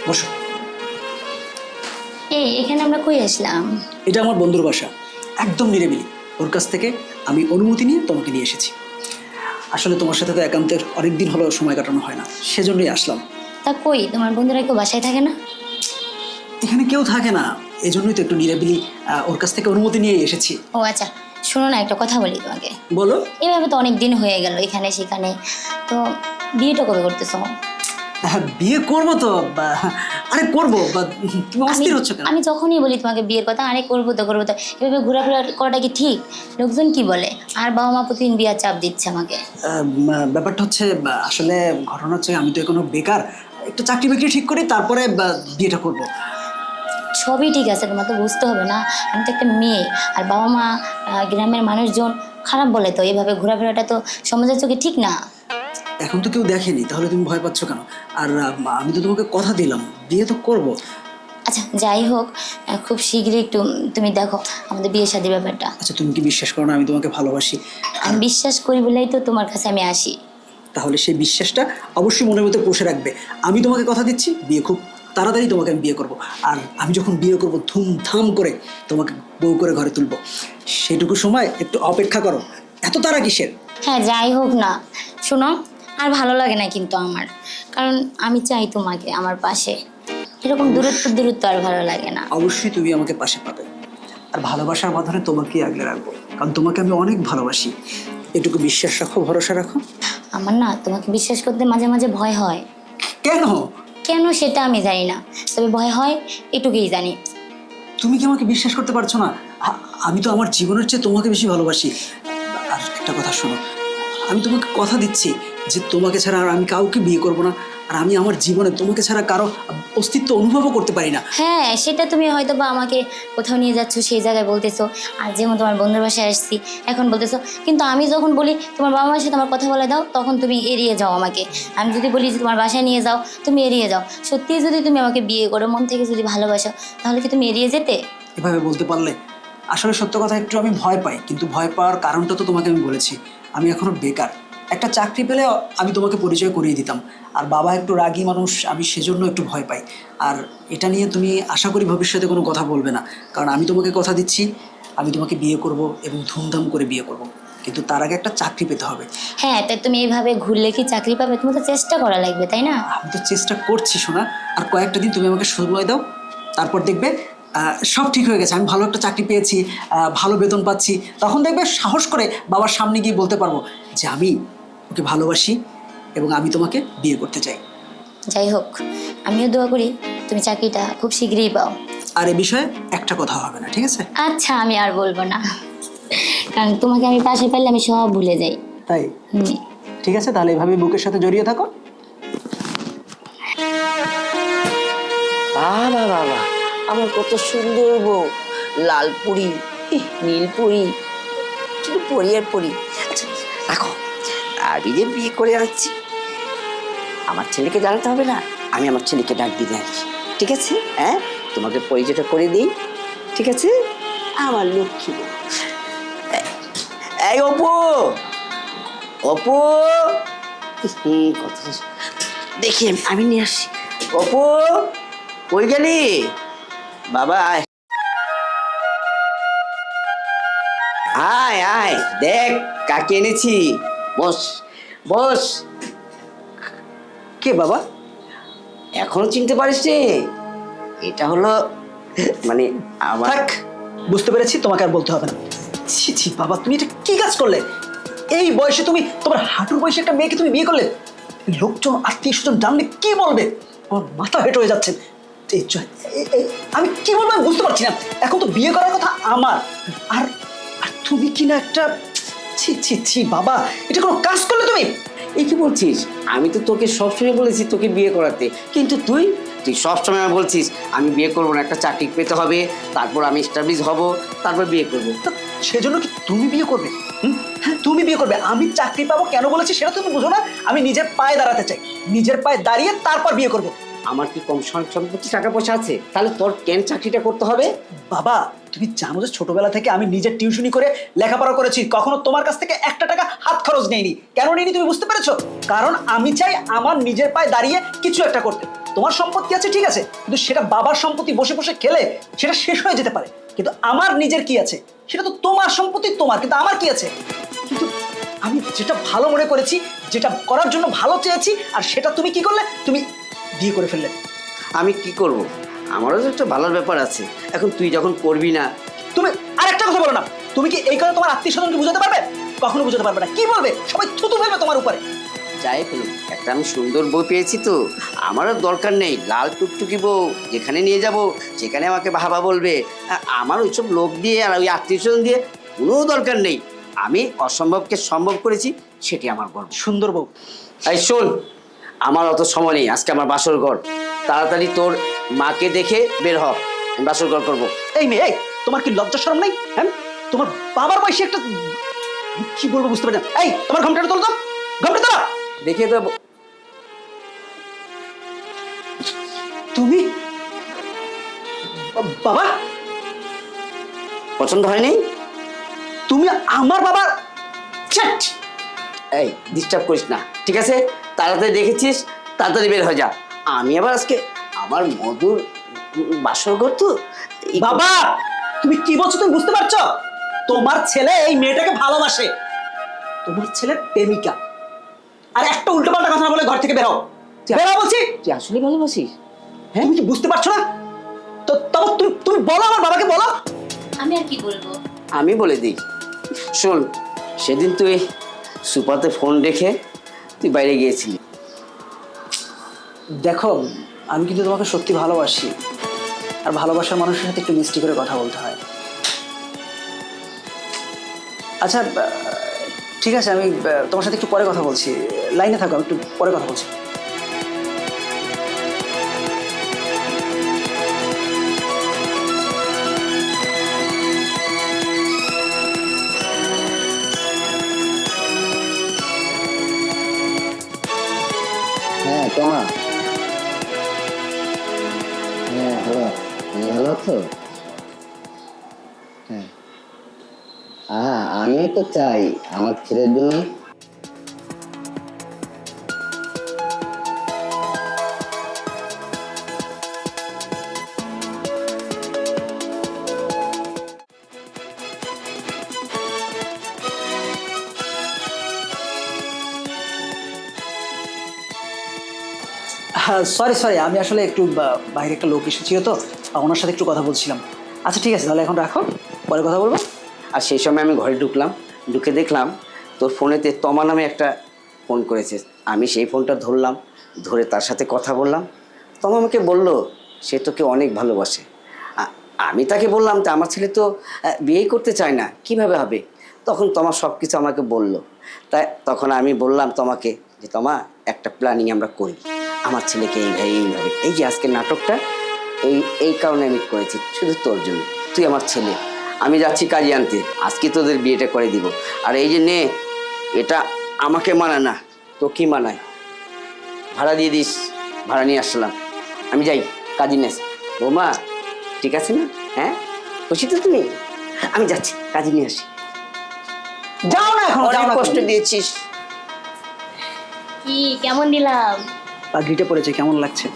বসো। এই এখানে আমরা কই আসলাম? এটা আমার বন্ধুর বাসা, একদম নিরিবিলি। ওর কাছ থেকে আমি অনুমতি নিয়ে তোমাকে নিয়ে এসেছি। আসলে তোমার সাথে তো একান্তের অনেকদিন হলো সময় কাটানো হয় না, সেজন্যই আসলাম। তা কই তোমার বন্ধুরা কেউ বাসায় থাকে না? এখানে কেউ থাকে না, এজন্যই তো একটু নিরিবিলি ওর কাছ থেকে অনুমতি নিয়ে এসেছি। ও আচ্ছা, শোনো না, একটা কথা বলি তোমাকে। বলো। এভাবে তো অনেক দিন হয়ে গেল এখানে সেখানে, তো বিয়েটা কবে করতেছো? বিয়ে করবো তো আরে করবো তুমি আমি অস্থির হচ্ছ কেন? আমি যখনই বলি তোমাকে বিয়ের কথা, আরে করবো তো করবো তো, এভাবে ঘোরাফেরা করাটা কি ঠিক? লোকজন কি বলে? আর বাবা মা প্রতিদিন বিয়ার চাপ দিচ্ছে আমাকে। ব্যাপারটা হচ্ছে আসলে ঘটনা হচ্ছে আমি তো এখনো বেকার, একটু চাকরি বাকরি ঠিক করি তারপরে বিয়েটা করব। সবই ঠিক আছে, তোমার তো বুঝতে হবে না, আমি তো একটা মেয়ে। আর বাবা মা গ্রামের মানুষজন খারাপ বলে, তো এইভাবে ঘোরাফেরাটা তো সমাজের চোখে ঠিক না। এখন তো কেউ দেখেনি, তাহলে তুমি ভয় পাচ্ছ কেন? আর আমি তো তোমাকে কথা দিলাম, বিয়ে তো করব। আচ্ছা যাই হোক, খুব শীঘ্রই একটু তুমি দেখো আমাদের বিয়ে শাদীর ব্যাপারটা। আচ্ছা তুমি কি বিশ্বাস করো না আমি তোমাকে ভালোবাসি? আমি বিশ্বাস করি বলেই তো তোমার কাছে আমি আসি। তাহলে সেই বিশ্বাসটা অবশ্যই মনের মধ্যে পুষে রাখবে। আমি তোমাকে কথা দিচ্ছি, বিয়ে খুব তাড়াতাড়ি তোমাকে আমি বিয়ে করব। আর আমি যখন বিয়ে করব ধুমধাম করে তোমাকে বউ করে ঘরে তুলব, সেটুকু সময় একটু অপেক্ষা করো। এত তাড়া কিসের? হ্যাঁ যাই হোক না, শোনো, আর ভালো লাগে না কিন্তু আমার, কারণ আমি চাই তোমাকে আমার পাশে। এরকম দূরত্ব দূরত্ব আর ভালো লাগে না। অবশ্যই তুমি আমাকে পাশে পাবে, আর ভালোবাসার বাঁধনে তোমাকেই আগলে রাখবো, কারণ তোমাকে আমি অনেক ভালোবাসি। এটুকু বিশ্বাস রাখো, ভরসা রাখো। আমার না তোমাকে বিশ্বাস করতে মাঝে মাঝে ভয় হয়। কেন? কেন সেটা আমি জানি না, তবে ভয় হয় এটুকুই জানি। তুমি কি আমাকে বিশ্বাস করতে পারছো না? আমি তো আমার জীবনের চেয়ে তোমাকে বেশি ভালোবাসি। আর একটা কথা শোনো, আমি তোমাকে কথা দিচ্ছি যে তোমাকে ছাড়া আর আমি কাউকে বিয়ে করব না। আর আমি আমার জীবনে তোমাকে ছাড়া কারো অস্তিত্ব অনুভবও করতে পারি না। হ্যাঁ সেটা তুমি হয়তো বা আমাকে কোথাও নিয়ে যাচ্ছ সেই জায়গায় বলতেছো, আর যেমন তোমার বন্ধুর বাসায় আসছি এখন বলতেছো, কিন্তু আমি যখন বলি তোমার বাবা মার সাথে আমার কথা বলে দাও, তখন তুমি এড়িয়ে যাও আমাকে। আমি যদি বলি যে তোমার বাসায় নিয়ে যাও, তুমি এড়িয়ে যাও। সত্যি যদি তুমি আমাকে বিয়ে করো, মন থেকে যদি ভালোবাসো, তাহলে কি তুমি এড়িয়ে যেতে? এভাবে বলতে পারলে? আসলে সত্য কথা, একটু আমি ভয় পাই, কিন্তু ভয় পাওয়ার কারণটা তো তোমাকে আমি বলেছি। আমি এখনো বেকার, একটা চাকরি পেলে আমি তোমাকে পরিচয় করিয়ে দিতাম। আর বাবা একটু রাগী মানুষ, আমি সেজন্য একটু ভয় পাই। আর এটা নিয়ে তুমি আশা করি ভবিষ্যতে কোনো কথা বলবে না, কারণ আমি তোমাকে কথা দিচ্ছি আমি তোমাকে বিয়ে করব এবং ধুমধাম করে বিয়ে করব, কিন্তু তার আগে একটা চাকরি পেতে হবে। হ্যাঁ, তাই তুমি এইভাবে ঘুরলে কি চাকরি পাবে? তুমি তো চেষ্টা করা লাগবে, তাই না? আমি তো চেষ্টা করছি সোনা, আর কয়েকটা দিন তুমি আমাকে সময় দাও, তারপর দেখবে সব ঠিক হয়ে গেছে। আমি ভালো একটা চাকরি পেয়েছি, ভালো বেতন পাচ্ছি, তখন দেখবে সাহস করে বাবার সামনে গিয়ে বলতে পারবো যে আমি ওকে ভালোবাসি এবং আমি তোমাকে বিয়ে করতে চাই। যাই হোক, আমিও দোয়া করি তুমি চাকরিটা খুব শীঘ্রই পাও। আর এ বিষয়ে একটা কথা হবে না, ঠিক আছে? আচ্ছা আমি আর বলবো না, কারণ তোমাকে আমি পাশে পেলে আমি সব ভুলে যাই। তাই? হুম। ঠিক আছে, তাহলে এভাবে বুকের সাথে জড়িয়ে থাকো। বাবা বাবা, আমার কত সুন্দর বউ, লাল পুরি, নীল পুরি, শুধু পরি আর পরি। আচ্ছা রাখো, আমি যে বিয়ে করে আনছি, আমার ছেলেকে জানাতে হবে না, আমি আমার ছেলেকে ডাক দিতে আসছি, ঠিক আছে? হ্যাঁ, তোমাকে পরিচয়টা করে দিই, ঠিক আছে? আমার লক্ষ্মী বউ। এই অপু, অপু, কত দেখি আমি নিয়ে আসছি। অপু, কই গেলি বাবা? আয় আয় আয়, দেখ কাকে এনেছি। বস বস। কে বাবা? এখনো চিনতে পারিস রে? এটা হলো মানে আমার। থাক, বুঝতে পেরেছি, তোমাকে আর বলতে হবে না। ছি ছি বাবা, তুমি এটা কি কাজ করলে? এই বয়সে তুমি তোমার হাঁটুর বয়সে একটা মেয়েকে তুমি বিয়ে করলে? লোকজন আত্মীয় স্বজন জানলে কি বলবে? আমার মাথা হেঁট হয়ে যাচ্ছে। আমি কি বলবো আমি বুঝতে পারছি না। এখন তো বিয়ে করার কথা আমার, আর আর তুমি কি না একটা, ছি ছি ছি বাবা, এটা কোনো কাজ করলে তুমি? এই কি বলছিস? আমি তো তোকে সবসময় বলেছি তোকে বিয়ে করাতে, কিন্তু তুই তুই সবসময় বলছিস আমি বিয়ে করবো না, একটা চাকরি পেতে হবে, তারপর আমি এস্টাবলিশ হব, তারপর বিয়ে করবো। তা সেজন্য কি তুমি বিয়ে করবে? হ্যাঁ তুমি বিয়ে করবে, আমি চাকরি পাবো কেন বলেছি সেটা তুমি বুঝো না? আমি নিজের পায়ে দাঁড়াতে চাই, নিজের পায়ে দাঁড়িয়ে তারপর বিয়ে করবো। আমার কি কম সম্পত্তি টাকা পয়সা আছে? তাহলে তোর কেন চাকরিটা করতে হবে? বাবা তুমি জানো যে ছোটবেলা থেকে আমি নিজের টিউশনি করে লেখাপড়া করেছি, কখনো তোমার কাছ থেকে একটা টাকা হাত খরচ নেইনি। কেন নেইনি তুমি বুঝতে পেরেছো? কারণ আমি চাই আমার নিজের পায়ে দাঁড়িয়ে কিছু একটা করতে। তোমার সম্পত্তি আছে ঠিক আছে, কিন্তু সেটা বাবার সম্পত্তি বসে বসে খেলে সেটা শেষ হয়ে যেতে পারে। কিন্তু আমার নিজের কি আছে, সেটা তো তোমার সম্পত্তি তোমার, কিন্তু আমার কি আছে? কিন্তু আমি যেটা ভালো মনে করেছি, যেটা করার জন্য ভালো চেয়েছি, আর সেটা তুমি কি করলে? তুমি বিয়ে করে ফেললে। আমি কি করব, আমারও তো একটা ভালোর ব্যাপার আছে। এখন তুই যখন করবি না। তুমি আরেকটা কথা বলো না, তুমি কি এই কথা তোমার আত্মীয় স্বজনকে বুঝাতে পারবে? কখনো বুঝাতে পারবে না। কি বলবে? সবাই থুতু ফেলবে তোমার উপরে। যাই বলুন, একটা আমি সুন্দর বউ পেয়েছি তো, আমারও দরকার নেই লাল টুকটুকি বউ। যেখানে নিয়ে যাব সেখানে আমাকে বাবা বলবে। আমার ওইসব লোক দিয়ে আর ওই আত্মীয় স্বজন দিয়ে কোনো দরকার নেই। আমি অসম্ভবকে সম্ভব করেছি, সেটি আমার গর্ব। সুন্দর বউ। এই শোন, আমার অত সময় নেই, আজকে আমার বাসর ঘর। তাড়াতাড়ি তোর মাকে দেখে বের হ, আমি বাসর ঘর করবো। এই মেয়ে, এই তোমার কি লজ্জা শরম নাই? হ্যাঁ, তোমার বাবার বয়সী একটা, আমি কি বলবো বুঝতে পারি না। এই তোমার ঘোমটাটা তোলো তো, ঘোমটা তোলো। দেখিয়ে দেবো। তুমি বাবা, পছন্দ হয়নি? তুমি আমার বাবার চ্যাট। এই ডিস্টার্ব করিস না, ঠিক আছে? তাড়াতাড়ি দেখেছিস, তাড়াতাড়ি বের হয়ে যা। আমি আবার আজকে আমার মধুর বাসর ঘর তো। বাবা, তুমি কি বলছো তুমি বুঝতে পারছো? তোমার ছেলে এই মেয়েটাকে ভালোবাসে, তোমার ছেলের প্রেমিকা। আর একটা উল্টোপাল্টা কথা না বলে ঘর থেকে বের হও, বের হও বলছি। তুই আসলে ভালোবাসিস? হ্যাঁ, তুমি কি বুঝতে পারছো না? তো তবে তুমি তুমি বলো, আমার বাবাকে বলো। আমি আর কি বলবো? আমি বলে দিই, শোন, সেদিন তুই সুপাতে ফোন রেখে তুই বাইরে গিয়েছিলি। দেখো, আমি কিন্তু তোমাকে সত্যি ভালোবাসি, আর ভালোবাসার মানুষের সাথে একটু মিষ্টি করে কথা বলতে হয়। আচ্ছা ঠিক আছে, আমি তোমার সাথে একটু পরে কথা বলছি। লাইনে থাকো, আমি একটু পরে কথা বলছি। হ্যাঁ তোমা, হ্যাঁ হ্যালো, ভালো আছো? হ্যাঁ, আমি তো চাই আমার ছেলের জন্য। হ্যাঁ, সরি সরি, আমি আসলে একটু বাইরে একটা লোক এসেছিল তো, ওনার সাথে একটু কথা বলছিলাম। আচ্ছা ঠিক আছে, তাহলে এখন রাখো, পরে কথা বলবো। আর সেই সময় আমি ঘরে ঢুকলাম, ঢুকে দেখলাম তোর ফোনেতে তমা নামে একটা ফোন করেছে। আমি সেই ফোনটা ধরলাম, ধরে তার সাথে কথা বললাম। তমা আমাকে বললো সে তোকে অনেক ভালোবাসে। আমি তাকে বললাম তো আমার ছেলে তো বিয়েই করতে চায় না, কিভাবে হবে? তখন তমা সব কিছু আমাকে বলল। তাই তখন আমি বললাম তোমাকে যে তমা, একটা প্ল্যানিং আমরা করি, আমার ছেলেকে এইভাবে এই যে আজকের নাটকটা এই কারণে আমি করেছি, শুধু তোর জন্য। তুই আমার ছেলে, আমি যাচ্ছি কাজে আনতে, আজকে তোদের বিয়েটা করে দিব। আর এই যে নে, এটা আমাকে মানায় না, তো কি মানায়? ভাড়া দিয়ে দিস, ভাড়া নিয়ে আসলাম। আমি যাই কাজে নেস। বৌমা ঠিক আছে না? হ্যাঁ, খুশি তো তুমি? আমি যাচ্ছি, কাজে নিয়ে আসি। যাও না এখন, অনেক কষ্ট দিয়েছিস। কি কেমন দিলাম? পাগড়িটা পড়েছে, কেমন লাগছে?